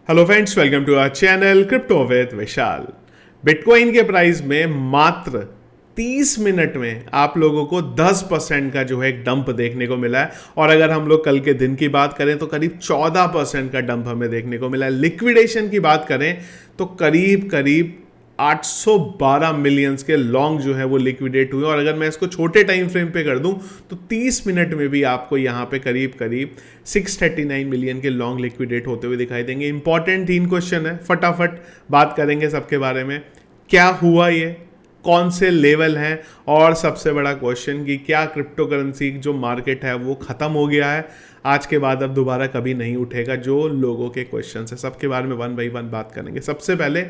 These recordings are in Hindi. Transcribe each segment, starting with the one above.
Hello friends, welcome to our channel crypto with Vishal. Bitcoin के प्राइस में मात्र 30 मिनट में आप लोगों को 10% का जो है एक डंप देखने को मिला है। और अगर हम लोग कल के दिन की बात करें तो करीब 14% का डंप हमें देखने को मिला है। लिक्विडेशन की बात करें तो करीब करीब 812 मिलियंस के लॉन्ग जो है वो लिक्विडेट हुए। और अगर मैं इसको छोटे टाइम फ्रेम पे कर दूं तो 30 मिनट में भी आपको यहां पे करीब करीब 639 मिलियन के लॉन्ग लिक्विडेट होते हुए दिखाई देंगे। इंपॉर्टेंट 3 क्वेश्चन है, फटाफट बात करेंगे सबके बारे में। क्या हुआ ये, कौन से लेवल हैं, और सबसे बड़ा क्वेश्चन कि क्या क्रिप्टो करेंसी जो मार्केट है वो खत्म हो गया है, आज के बाद अब दोबारा कभी नहीं उठेगा। जो लोगों के क्वेश्चन है सबके बारे में वन बाई वन बात करेंगे। सबसे पहले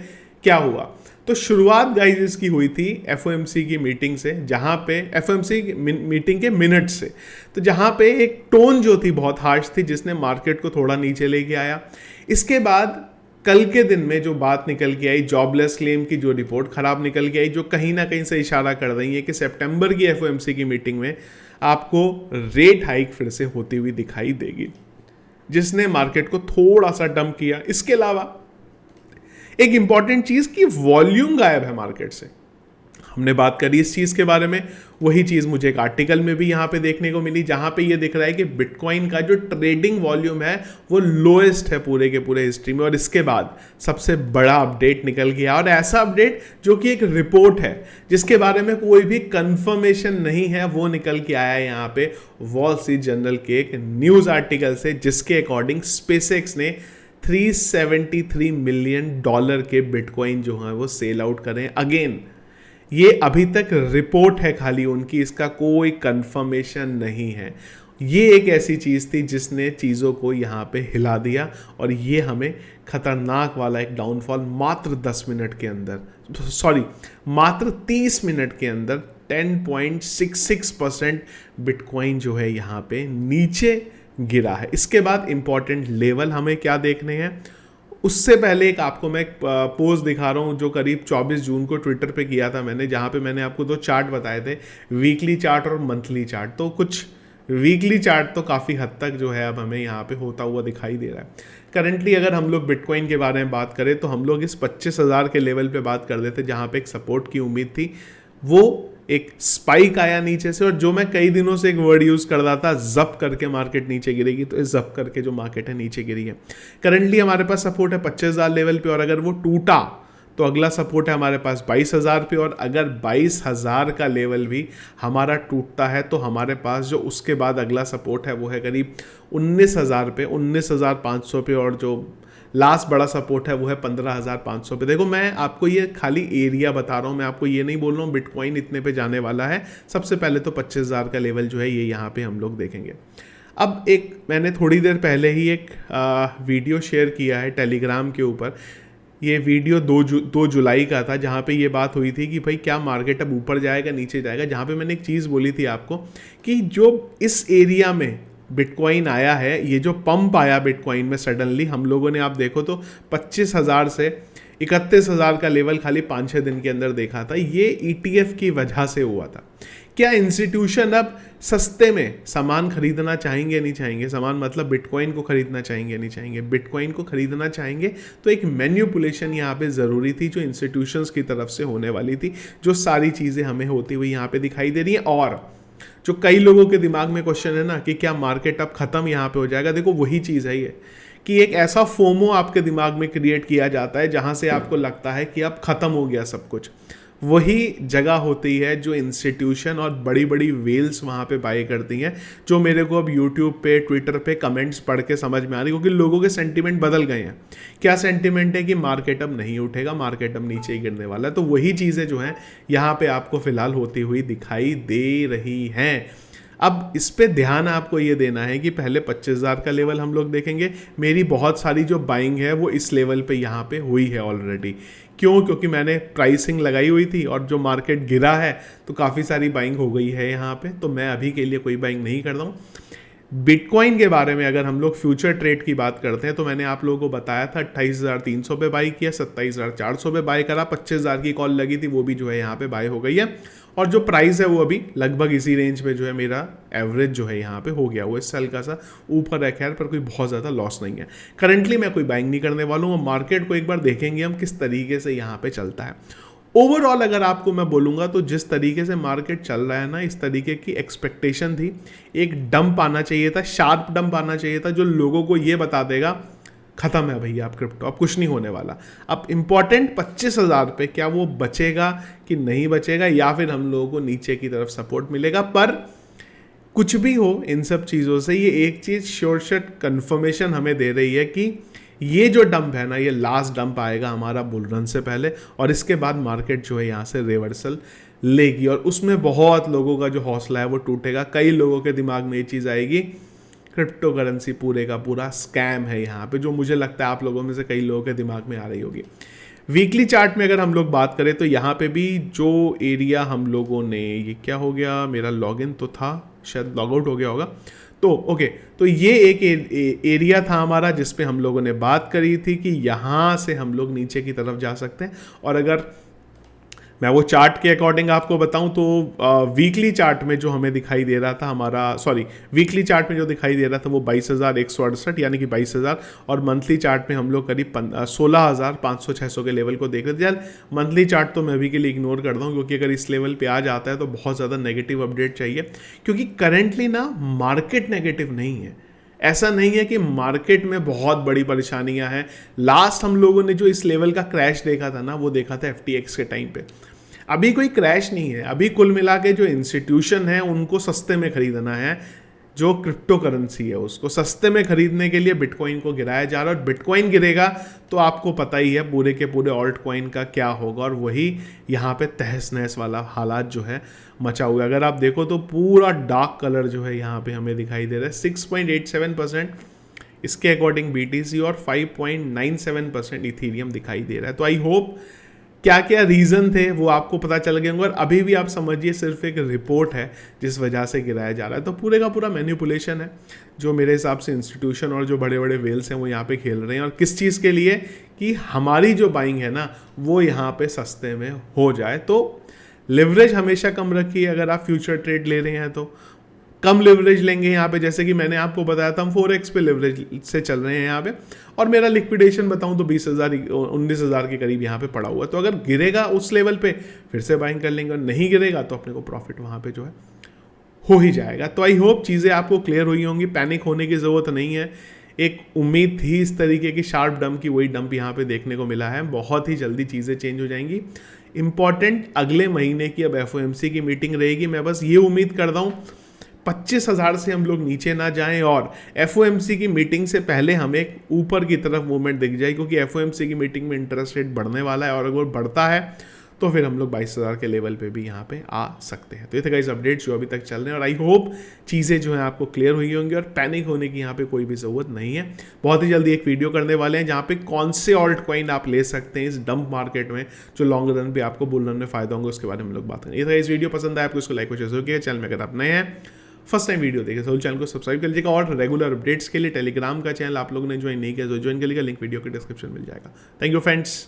क्या हुआ, तो शुरुआत गाइस इसकी हुई थी एफओएमसी की मीटिंग से, जहां पे एफओएमसी मीटिंग के मिनट से, तो जहां पे एक टोन जो थी बहुत हार्श थी, जिसने मार्केट को थोड़ा नीचे लेके आया। इसके बाद कल के दिन में जो बात निकल के आई, जॉबलेस क्लेम की जो रिपोर्ट खराब निकल के आई, जो कहीं ना कहीं से इशारा कर रही है कि सितंबर की एफओएमसी की मीटिंग में आपको रेट हाइक फिर से होती हुई दिखाई देगी, जिसने मार्केट को थोड़ा सा डंप किया। इसके अलावा एक इंपॉर्टेंट चीज की वॉल्यूम गायब है मार्केट से। हमने बात करी इस चीज के बारे में, वही चीज मुझे एक आर्टिकल में भी यहां पे देखने को मिली, जहां पे ये दिख रहा है कि बिटकॉइन का जो ट्रेडिंग वॉल्यूम है वो लोएस्ट है पूरे के पूरे हिस्ट्री में। और इसके बाद सबसे बड़ा अपडेट निकल गया, और ऐसा अपडेट जो कि एक रिपोर्ट है जिसके बारे में कोई भी कंफर्मेशन नहीं है, वो निकल के आया है यहाँ पे वॉल स्ट्रीट जर्नल के एक न्यूज आर्टिकल से, जिसके अकॉर्डिंग स्पेसएक्स ने $373 मिलियन के बिटकॉइन जो है वो सेल आउट करें। अगेन ये अभी तक रिपोर्ट है खाली उनकी, इसका कोई कंफर्मेशन नहीं है। ये एक ऐसी चीज़ थी जिसने चीज़ों को यहाँ पे हिला दिया, और ये हमें खतरनाक वाला एक डाउनफॉल मात्र 10 मिनट के अंदर, सॉरी मात्र 30 मिनट के अंदर 10.66% बिटकॉइन जो है यहाँ पे नीचे गिरा है। इसके बाद इंपॉर्टेंट लेवल हमें क्या देखने हैं, उससे पहले एक आपको मैं पोस्ट दिखा रहा हूँ जो करीब 24 जून को ट्विटर पे किया था मैंने, जहाँ पे मैंने आपको 2 चार्ट बताए थे, वीकली चार्ट और मंथली चार्ट। तो कुछ वीकली चार्ट तो काफ़ी हद तक जो है अब हमें यहाँ पे होता हुआ दिखाई दे रहा है। करंटली अगर हम लोग बिटकॉइन के बारे में बात करें तो हम लोग इस 25,000 के लेवल पे बात कर देते, जहाँ पे एक सपोर्ट की उम्मीद थी। वो एक स्पाइक आया नीचे से, और जो मैं कई दिनों से एक वर्ड यूज कर रहा था, जप करके मार्केट नीचे गिरेगी, तो इस जप करके जो मार्केट है नीचे गिरी है। करंटली हमारे पास सपोर्ट है 25,000 लेवल पे, और अगर वो टूटा तो अगला सपोर्ट है हमारे पास 22,000 पे, और अगर 22,000 का लेवल भी हमारा टूटता है तो हमारे पास जो उसके बाद अगला सपोर्ट है वो है करीब 19,000 पे, 19,500 पे, और जो लास्ट बड़ा सपोर्ट है वो है 15,500 पे। देखो मैं आपको ये खाली एरिया बता रहा हूँ, मैं आपको ये नहीं बोल रहा हूँ बिटकॉइन इतने पे जाने वाला है। सबसे पहले तो 25,000 का लेवल जो है ये यहाँ पे हम लोग देखेंगे। अब एक मैंने थोड़ी देर पहले ही एक वीडियो शेयर किया है टेलीग्राम के ऊपर। ये वीडियो 2 जुलाई का था, जहाँ पे ये बात हुई थी कि भाई क्या मार्केट अब ऊपर जाएगा नीचे जाएगा, जहाँ पे मैंने एक चीज़ बोली थी आपको कि जो इस एरिया में बिटकॉइन आया है, ये जो पंप आया बिटकॉइन में सडनली, हम लोगों ने आप देखो तो 25,000 से 31,000 का लेवल खाली 5-6 दिन के अंदर देखा था। ये ETF की वजह से हुआ था। क्या इंस्टीट्यूशन अब सस्ते में सामान खरीदना चाहेंगे नहीं चाहेंगे, सामान मतलब बिटकॉइन को खरीदना चाहेंगे नहीं चाहेंगे, बिटकॉइन को खरीदना चाहेंगे, तो एक मैन्युपुलेशन यहाँ पे ज़रूरी थी जो इंस्टीट्यूशंस की तरफ से होने वाली थी, जो सारी चीज़ें हमें होती हुई यहाँ पे दिखाई दे रही हैं। और जो कई लोगों के दिमाग में क्वेश्चन है ना कि क्या मार्केट अब खत्म यहाँ पे हो जाएगा, देखो वही चीज़ है ये कि एक ऐसा फोमो आपके दिमाग में क्रिएट किया जाता है जहाँ से आपको लगता है कि अब खत्म हो गया सब कुछ। वही जगह होती है जो इंस्टीट्यूशन और बड़ी बड़ी वेल्स वहाँ पे बाय करती हैं, जो मेरे को अब यूट्यूब पे ट्विटर पे कमेंट्स पढ़ के समझ में आ रही, क्योंकि लोगों के सेंटीमेंट बदल गए हैं। क्या सेंटीमेंट है कि मार्केट अब नहीं उठेगा, मार्केट अब नीचे ही गिरने वाला है। तो वही चीज़ें जो हैं यहाँ पे आपको फिलहाल होती हुई दिखाई दे रही हैं। अब इस पे ध्यान आपको ये देना है कि पहले 25,000 का लेवल हम लोग देखेंगे। मेरी बहुत सारी जो बाइंग है वो इस लेवल पे यहाँ पे हुई है ऑलरेडी। क्यों? क्योंकि मैंने प्राइसिंग लगाई हुई थी, और जो मार्केट गिरा है तो काफ़ी सारी बाइंग हो गई है यहाँ पे, तो मैं अभी के लिए कोई बाइंग नहीं कर रहा हूँ। बिटकॉइन के बारे में अगर हम लोग फ्यूचर ट्रेड की बात करते हैं तो मैंने आप लोगों को बताया था 28,300 पे बाई किया, 27,400 पे बाई करा, 25,000 की कॉल लगी थी, वो भी जो है यहाँ पे बाई हो गई है। और जो प्राइस है वो अभी लगभग इसी रेंज में जो है मेरा एवरेज जो है यहाँ पे हो गया, वो इससे हल्का सा ऊपर है खैर, पर कोई बहुत ज़्यादा लॉस नहीं है। करंटली मैं कोई बाइंग नहीं करने वाला हूँ। मार्केट को एक बार देखेंगे हम किस तरीके से यहाँ पे चलता है। ओवरऑल अगर आपको मैं बोलूँगा तो जिस तरीके से मार्केट चल रहा है ना, इस तरीके की एक्सपेक्टेशन थी, एक डंप आना चाहिए था, शार्प डंप आना चाहिए था, जो लोगों को ये बता देगा खत्म है भैया आप क्रिप्टो, अब कुछ नहीं होने वाला। अब इंपॉर्टेंट 25,000 पे क्या वो बचेगा कि नहीं बचेगा, या फिर हम लोगों को नीचे की तरफ सपोर्ट मिलेगा। पर कुछ भी हो, इन सब चीज़ों से ये एक चीज़ श्योर शॉट कन्फर्मेशन हमें दे रही है कि ये जो डंप है ना, ये लास्ट डंप आएगा हमारा बुल रन से पहले, और इसके बाद मार्केट जो है यहाँ से रिवर्सल लेगी, और उसमें बहुत लोगों का जो हौसला है वो टूटेगा। कई लोगों के दिमाग में ये चीज़ आएगी क्रिप्टो करेंसी पूरे का पूरा स्कैम है यहाँ पे, जो मुझे लगता है आप लोगों में से कई लोगों के दिमाग में आ रही होगी। वीकली चार्ट में अगर हम लोग बात करें तो यहाँ पे भी जो एरिया हम लोगों ने, ये क्या हो गया, मेरा लॉगिन तो था, शायद लॉग आउट हो गया होगा, तो ओके, तो ये एक एरिया था हमारा जिस पे हम लोगों ने बात करी थी कि यहाँ से हम लोग नीचे की तरफ जा सकते हैं। और अगर मैं वो चार्ट के अकॉर्डिंग आपको बताऊं तो वीकली चार्ट में जो हमें दिखाई दे रहा था हमारा, वीकली चार्ट में जो दिखाई दे रहा था वो 22,168 यानी कि 22,000, और मंथली चार्ट में हम लोग करीब 16,500-600 के लेवल को देख रहे थे। यार मंथली चार्ट तो मैं अभी के लिए इग्नोर करता हूँ, क्योंकि अगर इस लेवल पे आ जाता है तो बहुत ज़्यादा नेगेटिव अपडेट चाहिए, क्योंकि करेंटली ना मार्केट नेगेटिव नहीं है। ऐसा नहीं है कि मार्केट में बहुत बड़ी परेशानियां हैं। लास्ट हम लोगों ने जो इस लेवल का क्रैश देखा था ना, वो देखा था FTX के टाइम पे। अभी कोई क्रैश नहीं है, अभी कुल मिला के जो इंस्टीट्यूशन है उनको सस्ते में खरीदना है, जो क्रिप्टो करेंसी है उसको सस्ते में खरीदने के लिए बिटकॉइन को गिराया जा रहा है। और बिटकॉइन गिरेगा तो आपको पता ही है पूरे के पूरे ऑल्ट कॉइन का क्या होगा, और वही यहाँ पे तहस नहस वाला हालात जो है मचा हुआ है। अगर आप देखो तो पूरा डार्क कलर जो है यहाँ पे हमें दिखाई दे रहा है, 6.87% इसके अकॉर्डिंग BTC और 5.97% इथीरियम दिखाई दे रहा है। तो आई होप क्या क्या रीज़न थे वो आपको पता चल गए होंगे, और अभी भी आप समझिए सिर्फ एक रिपोर्ट है जिस वजह से गिराया जा रहा है। तो पूरे का पूरा मैनिपुलेशन है जो मेरे हिसाब से इंस्टीट्यूशन और जो बड़े बड़े वेल्स हैं वो यहाँ पे खेल रहे हैं, और किस चीज़ के लिए, कि हमारी जो बाइंग है ना वो यहाँ पे सस्ते में हो जाए। तो लिवरेज हमेशा कम रखिए, अगर आप फ्यूचर ट्रेड ले रहे हैं तो कम लिवरेज लेंगे यहाँ पे, जैसे कि मैंने आपको बताया था हम 4x पे लिवरेज से चल रहे हैं यहाँ पे, और मेरा लिक्विडेशन बताऊँ तो 20,000 19,000 के करीब यहाँ पे पड़ा हुआ है। तो अगर गिरेगा उस लेवल पे फिर से बाइंग कर लेंगे, और नहीं गिरेगा तो अपने को प्रॉफिट वहाँ पे जो है हो ही जाएगा। तो आई होप चीज़ें आपको क्लियर हुई होंगी, पैनिक होने की ज़रूरत नहीं है। एक उम्मीद थी इस तरीके की शार्प डंप की, वही डंप यहाँ पे देखने को मिला है। बहुत ही जल्दी चीज़ें चेंज हो जाएंगी। इंपॉर्टेंट अगले महीने की अब FOMC की मीटिंग रहेगी। मैं बस ये उम्मीद करता हूँ 25,000 से हम लोग नीचे ना जाएं, और FOMC की मीटिंग से पहले हमें एक ऊपर की तरफ मूवमेंट दिख जाए, क्योंकि FOMC की मीटिंग में इंटरेस्ट रेट बढ़ने वाला है, और अगर बढ़ता है तो फिर हम लोग 22,000 के लेवल पे भी यहाँ पे आ सकते हैं। तो ये थे गाइस अपडेट्स जो अभी तक चल रहे हैं, और आई होप चीज़ें जो हैं आपको क्लियर हुई होंगी, और पैनिक होने की यहाँ पे कोई भी ज़रूरत नहीं है। बहुत ही जल्दी एक वीडियो करने वाले हैं जहाँ पे कौन से ऑल्ट कॉइन आप ले सकते हैं इस डंप मार्केट में, जो लॉन्ग रन पे आपको बुल रन में फायदा होंगे, उसके बारे में हम लोग बात करेंगे। ये था इस वीडियो पसंद आया आपको, इसको लाइक और शेयर कीजिए। चैनल में अगर आप नए हैं, फर्स्ट टाइम वीडियो देखें तो चैनल को सब्सक्राइब कर लीजिएगा, और रेगुलर अपडेट्स के लिए टेलीग्राम का चैनल आप लोगों ने ज्वाइन नहीं किया तो ज्वाइन कर लीजिएगा, लिंक वीडियो के डिस्क्रिप्शन मिल जाएगा। Thank you friends.